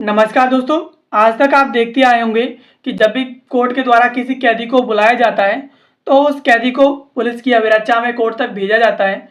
नमस्कार दोस्तों। आज तक आप देखते आए होंगे कि जब भी कोर्ट के द्वारा किसी कैदी को बुलाया जाता है तो उस कैदी को पुलिस की अभिरक्षा में कोर्ट तक भेजा जाता है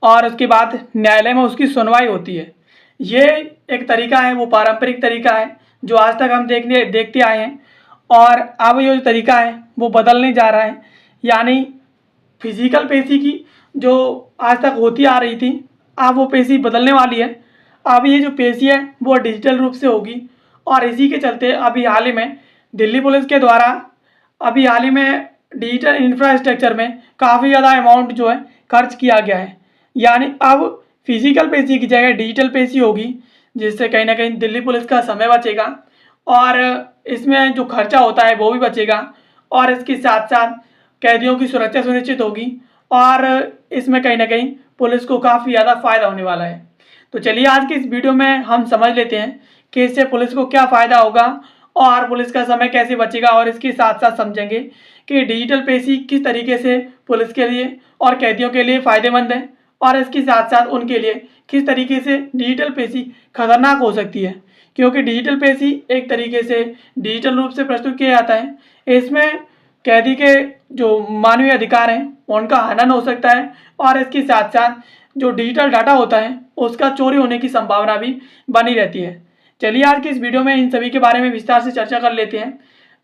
और उसके बाद न्यायालय में उसकी सुनवाई होती है। ये एक तरीका है, वो पारंपरिक तरीका है जो आज तक हम देखते आए हैं और अब ये जो तरीका है वो बदलने जा रहा है। यानी फिजिकल पेशी की जो आज तक होती आ रही थी, अब वो पेशी बदलने वाली है। अब ये जो पेशी है वो डिजिटल रूप से होगी और इसी के चलते अभी हाल ही में दिल्ली पुलिस के द्वारा डिजिटल इंफ्रास्ट्रक्चर में काफ़ी ज़्यादा अमाउंट जो है खर्च किया गया है। यानी अब फिजिकल पेशी की जगह डिजिटल पेशी होगी, जिससे कहीं ना कहीं दिल्ली पुलिस का समय बचेगा और इसमें जो खर्चा होता है वो भी बचेगा और इसके साथ साथ कैदियों की सुरक्षा सुनिश्चित होगी और इसमें कहीं ना कहीं पुलिस को काफ़ी ज़्यादा फायदा होने वाला है। तो चलिए आज की इस वीडियो में हम समझ लेते हैं कि इससे पुलिस को क्या फ़ायदा होगा और पुलिस का समय कैसे बचेगा, और इसके साथ साथ समझेंगे कि डिजिटल पेशी किस तरीके से पुलिस के लिए और कैदियों के लिए फ़ायदेमंद है और इसके साथ साथ उनके लिए किस तरीके से डिजिटल पेशी खतरनाक हो सकती है, क्योंकि डिजिटल पेशी एक तरीके से डिजिटल रूप से प्रस्तुत किया जाता है। इसमें कैदी के जो मानवीय अधिकार हैं उनका हनन हो सकता है और इसके साथ साथ जो डिजिटल डाटा होता है उसका चोरी होने की संभावना भी बनी रहती है। चलिए आज की इस वीडियो में इन सभी के बारे में विस्तार से चर्चा कर लेते हैं।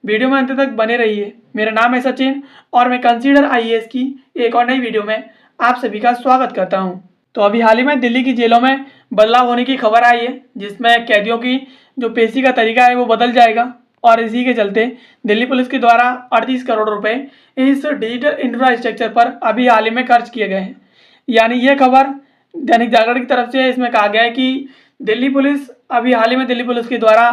वीडियो में अंत तक बने रहिए। मेरा नाम है सचिन और मैं कंसीडर आईएएस की एक और नई वीडियो में आप सभी का स्वागत करता हूं। तो अभी हाल ही में दिल्ली की जेलों में बदलाव होने की खबर आई है, जिसमें कैदियों की जो पेशी का तरीका है वो बदल जाएगा और इसी के चलते दिल्ली पुलिस के द्वारा 38 करोड़ रुपए इस डिजिटल इंफ्रास्ट्रक्चर पर अभी हाल ही में खर्च किए गए हैं। यानी ये खबर दैनिक जागरण की तरफ से है। इसमें कहा गया है कि दिल्ली पुलिस के द्वारा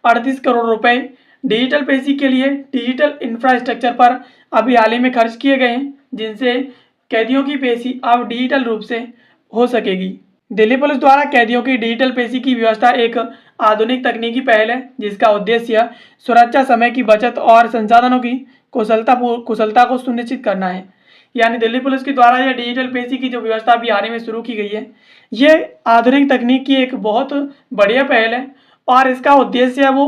38 करोड़ रुपए डिजिटल पेशी के लिए डिजिटल इंफ्रास्ट्रक्चर पर अभी हाल ही में खर्च किए गए हैं, जिनसे कैदियों की पेशी अब डिजिटल रूप से हो सकेगी। दिल्ली पुलिस द्वारा कैदियों की डिजिटल पेशी की व्यवस्था एक आधुनिक तकनीकी पहल है, जिसका उद्देश्य सुरक्षा, समय की बचत और संसाधनों की कुशलता को सुनिश्चित करना है। यानी दिल्ली पुलिस के द्वारा यह डिजिटल पेशी की जो व्यवस्था अभी हाल ही में शुरू की गई है, ये आधुनिक तकनीक की एक बहुत बढ़िया पहल है और इसका उद्देश्य है वो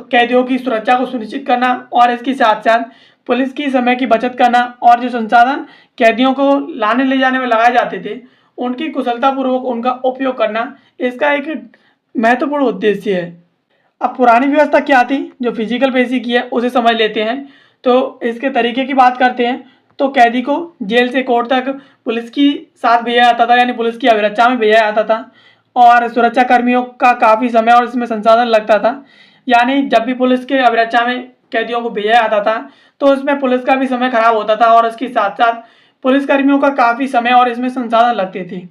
कैदियों की सुरक्षा को सुनिश्चित करना और इसके साथ साथ पुलिस की समय की बचत करना और जो संसाधन कैदियों को लाने ले जाने में लगाए जाते थे उनकी कुशलतापूर्वक उनका उपयोग करना, इसका एक महत्वपूर्ण उद्देश्य है। अब पुरानी व्यवस्था क्या थी जो फिजिकल पेशी की है उसे समझ लेते हैं। तो इसके तरीके की बात करते हैं तो कैदी को जेल से कोर्ट तक पुलिस की साथ भेजा जाता था, यानी पुलिस की अभिरक्षा में भेजा जाता था और सुरक्षा कर्मियों का काफ़ी समय और इसमें संसाधन लगता था। यानी जब भी पुलिस के अभिरक्षा में कैदियों को भेजा जाता था तो उसमें पुलिस का भी समय खराब होता था और इसके साथ साथ पुलिसकर्मियों का काफ़ी समय और इसमें संसाधन लगते थे।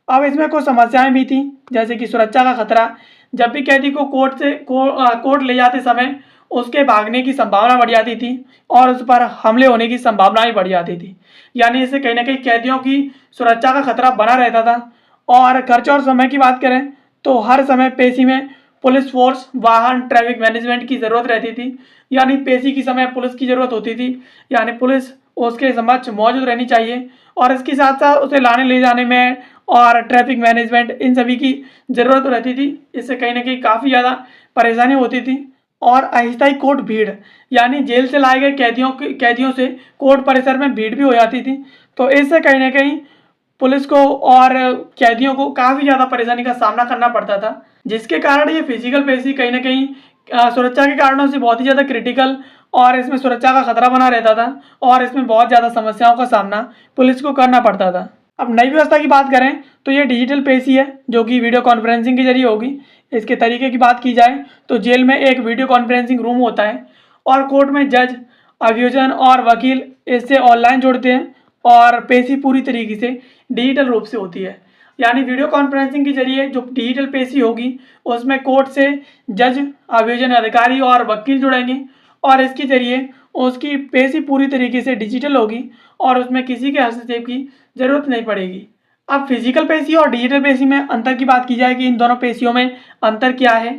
अब इसमें कुछ समस्याएं भी थी, जैसे कि सुरक्षा का खतरा। जब भी कैदी को कोर्ट ले जाते समय उसके भागने की संभावना बढ़ जाती थी और उस पर हमले होने की संभावना भी बढ़ जाती थी। यानी इससे कहीं ना कहीं कैदियों की सुरक्षा का खतरा बना रहता था। और खर्च और समय की बात करें तो हर समय पेशी में पुलिस फोर्स, वाहन, ट्रैफिक मैनेजमेंट की ज़रूरत रहती थी। यानी पेशी की समय पुलिस की ज़रूरत होती थी, यानी पुलिस उसके समक्ष मौजूद रहनी चाहिए और इसके साथ साथ उसे लाने ले जाने में और ट्रैफिक मैनेजमेंट, इन सभी की ज़रूरत रहती थी। इससे कहीं ना कहीं काफ़ी ज़्यादा परेशानी होती थी और अस्थायी कोर्ट भीड़, यानी जेल से लाए गए कैदियों से कोर्ट परिसर में भीड़ भी हो जाती थी। तो इससे कहीं ना कहीं पुलिस को और कैदियों को काफ़ी ज़्यादा परेशानी का सामना करना पड़ता था, जिसके कारण ये फिजिकल पेशी कहीं ना कहीं सुरक्षा के कारणों से बहुत ही ज़्यादा क्रिटिकल और इसमें सुरक्षा का खतरा बना रहता था और इसमें बहुत ज़्यादा समस्याओं का सामना पुलिस को करना पड़ता था। अब नई व्यवस्था की बात करें तो ये डिजिटल पेशी है जो कि वीडियो कॉन्फ्रेंसिंग के जरिए होगी। इसके तरीके की बात की जाए तो जेल में एक वीडियो कॉन्फ्रेंसिंग रूम होता है और कोर्ट में जज, अभियोजन और वकील इससे ऑनलाइन जुड़ते हैं और पेशी पूरी तरीके से डिजिटल रूप से होती है। यानी वीडियो कॉन्फ्रेंसिंग के जरिए जो डिजिटल पेशी होगी उसमें कोर्ट से जज, अभियोजन अधिकारी और वकील जुड़ेंगे और इसके जरिए उसकी पेशी पूरी तरीके से डिजिटल होगी और उसमें किसी के हस्तक्षेप की ज़रूरत नहीं पड़ेगी। अब फिजिकल पेशी और डिजिटल पेशी में अंतर की बात की जाए कि इन दोनों पेशियों में अंतर क्या है,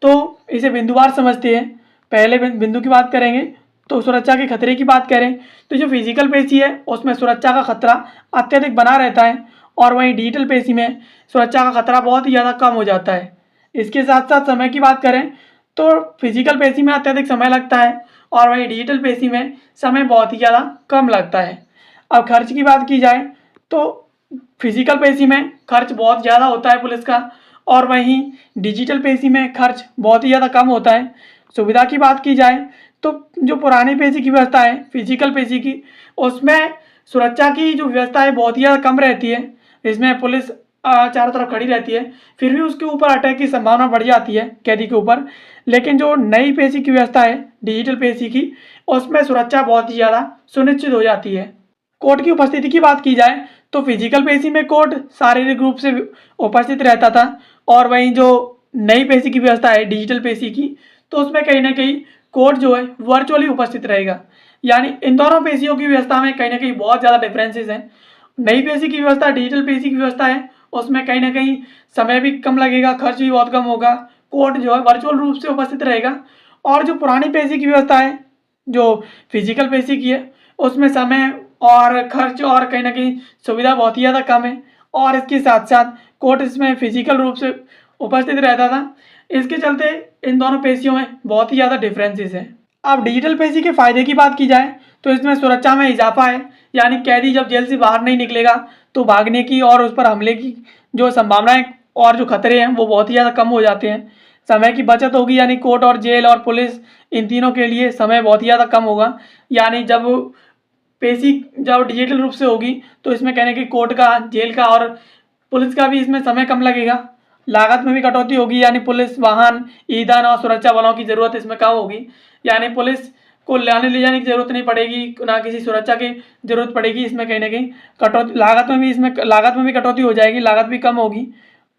तो इसे बिंदुवार समझते हैं। पहले बिंदु की बात करेंगे तो सुरक्षा के खतरे की बात करें तो जो फिजिकल पेशी है उसमें सुरक्षा का खतरा अत्यधिक बना रहता है और वहीं डिजिटल पेशी में सुरक्षा का खतरा बहुत ही ज़्यादा कम हो जाता है। इसके साथ साथ समय की बात करें तो फिजिकल पेशी में अत्यधिक समय लगता है और वहीं डिजिटल पेशी में समय बहुत ही ज़्यादा कम लगता है। अब खर्च की बात की जाए तो फिजिकल पेशी में खर्च बहुत ज़्यादा होता है पुलिस का और वहीं डिजिटल पेशी में खर्च बहुत ही ज़्यादा कम होता है। सुविधा की बात की जाए तो जो पुरानी पेशी की व्यवस्था है फिजिकल पेशी की, उसमें सुरक्षा की जो व्यवस्था है बहुत ही ज़्यादा कम रहती है। इसमें पुलिस चारों तरफ खड़ी रहती है, फिर भी उसके ऊपर अटैक की संभावना बढ़ जाती है कैदी के ऊपर। लेकिन जो नई पेशी की व्यवस्था है डिजिटल पेशी की, उसमें सुरक्षा बहुत ही ज़्यादा सुनिश्चित हो जाती है। कोर्ट की उपस्थिति की बात की जाए तो फिजिकल पेशी में कोर्ट शारीरिक रूप से उपस्थित रहता था और वहीं जो नई पेशी की व्यवस्था है डिजिटल पेशी की, तो उसमें कहीं ना कहीं कोर्ट जो है वर्चुअली उपस्थित रहेगा। यानी इन दोनों पेशियों की व्यवस्था में कहीं ना कहीं बहुत ज़्यादा डिफरेंसेस हैं। नई पेशी की व्यवस्था डिजिटल पेशी की व्यवस्था है, उसमें कहीं ना कहीं समय भी कम लगेगा, खर्च भी बहुत कम होगा, कोर्ट जो है वर्चुअल रूप से उपस्थित रहेगा। और जो पुरानी पेशी की व्यवस्था है जो फिजिकल पेशी की है, उसमें समय और खर्च और कहीं ना कहीं सुविधा बहुत ही ज़्यादा कम है और इसके साथ साथ कोर्ट इसमें फिजिकल रूप से उपस्थित रहता था। इसके चलते इन दोनों पेशियों में बहुत ही ज़्यादा डिफरेंसेस हैं। अब डिजिटल पेशी के फ़ायदे की बात की जाए तो इसमें सुरक्षा में इजाफा है। यानी कैदी जब जेल से बाहर नहीं निकलेगा तो भागने की और उस पर हमले की जो संभावनाएं और जो खतरे हैं वो बहुत ही ज़्यादा कम हो जाते हैं। समय की बचत होगी, यानी कोर्ट और जेल और पुलिस इन तीनों के लिए समय बहुत ही ज़्यादा कम होगा। यानी जब पेशी जब डिजिटल रूप से होगी तो इसमें कहने की कोर्ट का, जेल का और पुलिस का भी इसमें समय कम लगेगा। लागत में भी कटौती होगी, यानी पुलिस वाहन, ईंधन और सुरक्षा बलों की ज़रूरत इसमें कम होगी। यानी पुलिस को लाने ले जाने की ज़रूरत नहीं पड़ेगी, ना किसी सुरक्षा की ज़रूरत पड़ेगी। इसमें कहीं ना कहीं कटौती लागत में भी कटौती हो जाएगी, लागत भी कम होगी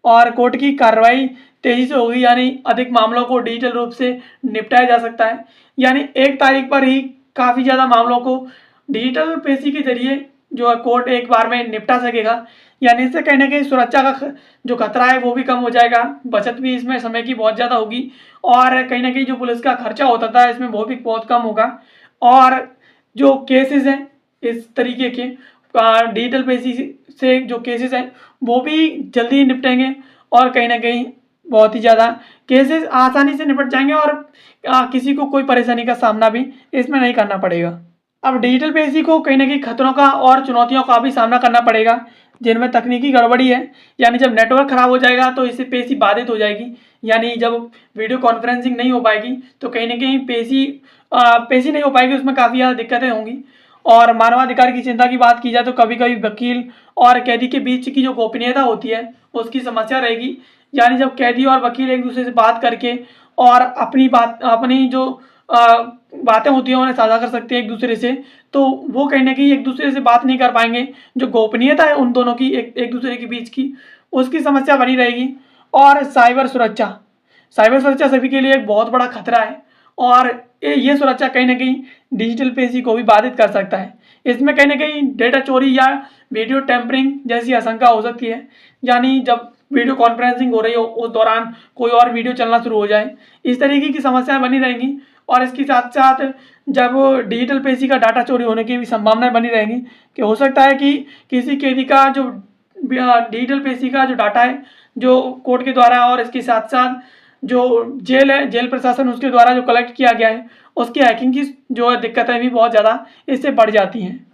और कोर्ट की कार्रवाई तेज़ी से होगी। यानी अधिक मामलों को डिजिटल रूप से निपटाया जा सकता है। यानी एक तारीख पर ही काफ़ी ज़्यादा मामलों को डिजिटल पेशी के जरिए जो है कोर्ट एक बार में निपटा सकेगा। यानी इससे कहीं ना कहीं सुरक्षा का जो खतरा है वो भी कम हो जाएगा, बचत भी इसमें समय की बहुत ज़्यादा होगी और कहीं ना कहीं जो पुलिस का खर्चा होता था इसमें वो भी बहुत कम होगा और जो केसेस हैं इस तरीके के डिजिटल पेशी से जो केसेस हैं वो भी जल्दी निपटेंगे और कहीं ना कहीं बहुत ही ज़्यादा केसेस आसानी से निपट जाएंगे और किसी को कोई परेशानी का सामना भी इसमें नहीं करना पड़ेगा। अब डिजिटल पेशी को कहीं ना कहीं खतरों का और चुनौतियों का भी सामना करना पड़ेगा, जिनमें तकनीकी गड़बड़ी है। यानी जब नेटवर्क खराब हो जाएगा तो इससे पेशी बाधित हो जाएगी। यानी जब वीडियो कॉन्फ्रेंसिंग नहीं हो पाएगी तो कहीं ना कहीं पेशी नहीं हो पाएगी, उसमें काफ़ी ज़्यादा दिक्कतें होंगी। और मानवाधिकार की चिंता की बात की जाए तो कभी कभी वकील और कैदी के बीच की जो गोपनीयता होती है उसकी समस्या रहेगी। यानी जब कैदी और वकील एक दूसरे से बात करके और अपनी जो बातें होती हैं उन्हें साझा कर सकते हैं एक दूसरे से, तो वो कहीं ना कहीं एक दूसरे से बात नहीं कर पाएंगे। जो गोपनीयता है उन दोनों की एक दूसरे के बीच की, उसकी समस्या बनी रहेगी। और साइबर सुरक्षा सभी के लिए एक बहुत बड़ा खतरा है और ये सुरक्षा कहीं ना कहीं डिजिटल पेशी को भी बाधित कर सकता है। इसमें कहीं ना कहीं डेटा चोरी या वीडियो टैंपरिंग जैसी आशंका हो सकती है। यानी जब वीडियो कॉन्फ्रेंसिंग हो रही हो उस दौरान कोई और वीडियो चलना शुरू हो जाए, इस तरीके की समस्याएं बनी रहेंगी। और इसके साथ साथ जब डिजिटल पेशी का डाटा चोरी होने की भी संभावनाएं बनी रहेंगी कि हो सकता है कि किसी कैदी का जो डिजिटल पेशी का जो डाटा है जो कोर्ट के द्वारा और इसके साथ साथ जो जेल है, जेल प्रशासन उसके द्वारा जो कलेक्ट किया गया है, उसकी हैकिंग की जो है दिक्कतें भी बहुत ज़्यादा इससे बढ़ जाती हैं।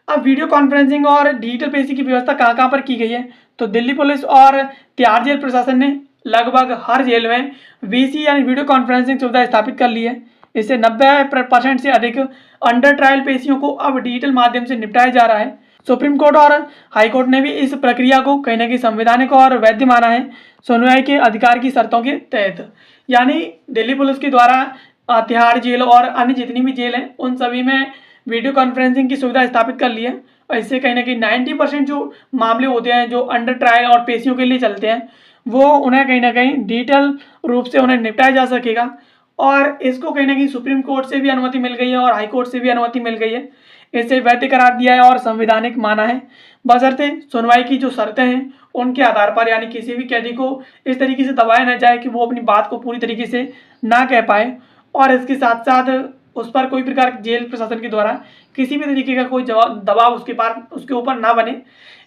अब वीडियो कॉन्फ्रेंसिंग और डिजिटल पेशी की व्यवस्था कहाँ कहाँ पर की गई है, तो दिल्ली पुलिस और तिहाड़ जेल प्रशासन ने लगभग हर जेल में वीसी यानी वीडियो कॉन्फ्रेंसिंग सुविधा स्थापित कर ली है। इससे 90% से अधिक अंडर ट्रायल पेशियों को अब डिजिटल माध्यम से निपटाया जा रहा है। सुप्रीम कोर्ट और हाई कोर्ट ने भी इस प्रक्रिया को कहीं ना कहीं संवैधानिक और वैध माना है, सुनवाई के अधिकार की शर्तों के तहत। यानी दिल्ली पुलिस के द्वारा तिहाड़ जेल और अन्य जितनी भी जेल हैं उन सभी में वीडियो कॉन्फ्रेंसिंग की सुविधा स्थापित कर ली है और इससे कहीं ना कहीं 90% जो मामले होते हैं जो अंडर ट्रायल और पेशियों के लिए चलते हैं वो उन्हें कहीं ना कहीं डिजिटल रूप से उन्हें निपटाया जा सकेगा। और इसको कहीं ना कहीं सुप्रीम कोर्ट से भी अनुमति मिल गई है और हाई कोर्ट से भी अनुमति मिल गई है। इसे वैध करार दिया है और संवैधानिक माना है, बशर्ते सुनवाई की जो शर्तें हैं उनके आधार पर। यानी किसी भी कैदी को इस तरीके से दबाया न जाए कि वो अपनी बात को पूरी तरीके से ना कह पाए और इसके साथ साथ उस पर कोई प्रकार जेल प्रशासन के द्वारा किसी भी तरीके का कोई दबाव उसके ऊपर ना बने।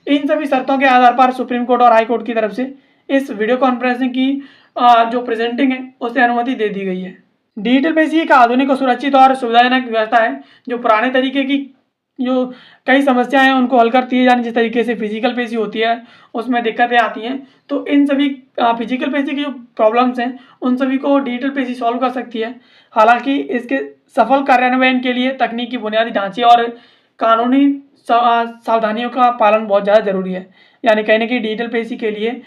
इन सभी शर्तों के आधार पर सुप्रीम कोर्ट और हाई कोर्ट की तरफ से इस वीडियो कॉन्फ्रेंसिंग की जो प्रेजेंटिंग है उसे अनुमति दे दी गई है। डिजिटल पेशी एक आधुनिक और सुरक्षित और सुविधाजनक व्यवस्था है जो पुराने तरीके की जो कई समस्याएं हैं उनको हल करती है। यानी जिस तरीके से फिजिकल पेशी होती है उसमें दिक्कतें आती हैं, तो इन सभी फिजिकल पेशी की जो प्रॉब्लम्स हैं उन सभी को डिजिटल पेशी सॉल्व कर सकती है। हालांकि इसके सफल कार्यान्वयन के लिए तकनीकी बुनियादी ढांचे और कानूनी सावधानियों का पालन बहुत ज़्यादा जरूरी है। यानी कहीं ना कहीं डिजिटल पेशी के लिए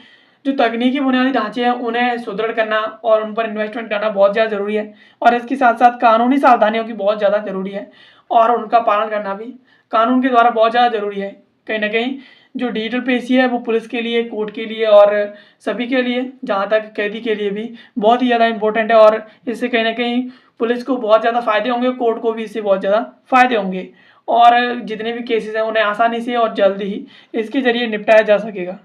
जो तकनीकी बुनियादी ढांचे हैं उन्हें सुदृढ़ करना और उन पर इन्वेस्टमेंट करना बहुत ज़्यादा ज़रूरी है, और इसके साथ साथ कानूनी सावधानियों की बहुत ज़्यादा ज़रूरी है और उनका पालन करना भी कानून के द्वारा बहुत ज़्यादा ज़रूरी है। कहीं ना कहीं जो डिजिटल पेशी है वो पुलिस के लिए, कोर्ट के लिए और सभी के लिए, जहाँ तक कैदी के लिए भी बहुत ही ज़्यादा इंपॉर्टेंट है। और इससे कहीं ना कहीं पुलिस को बहुत ज़्यादा फ़ायदे होंगे, कोर्ट को भी इससे बहुत ज़्यादा फ़ायदे होंगे और जितने भी केसेस हैं उन्हें आसानी से और जल्दी ही इसके ज़रिए निपटाया जा सकेगा।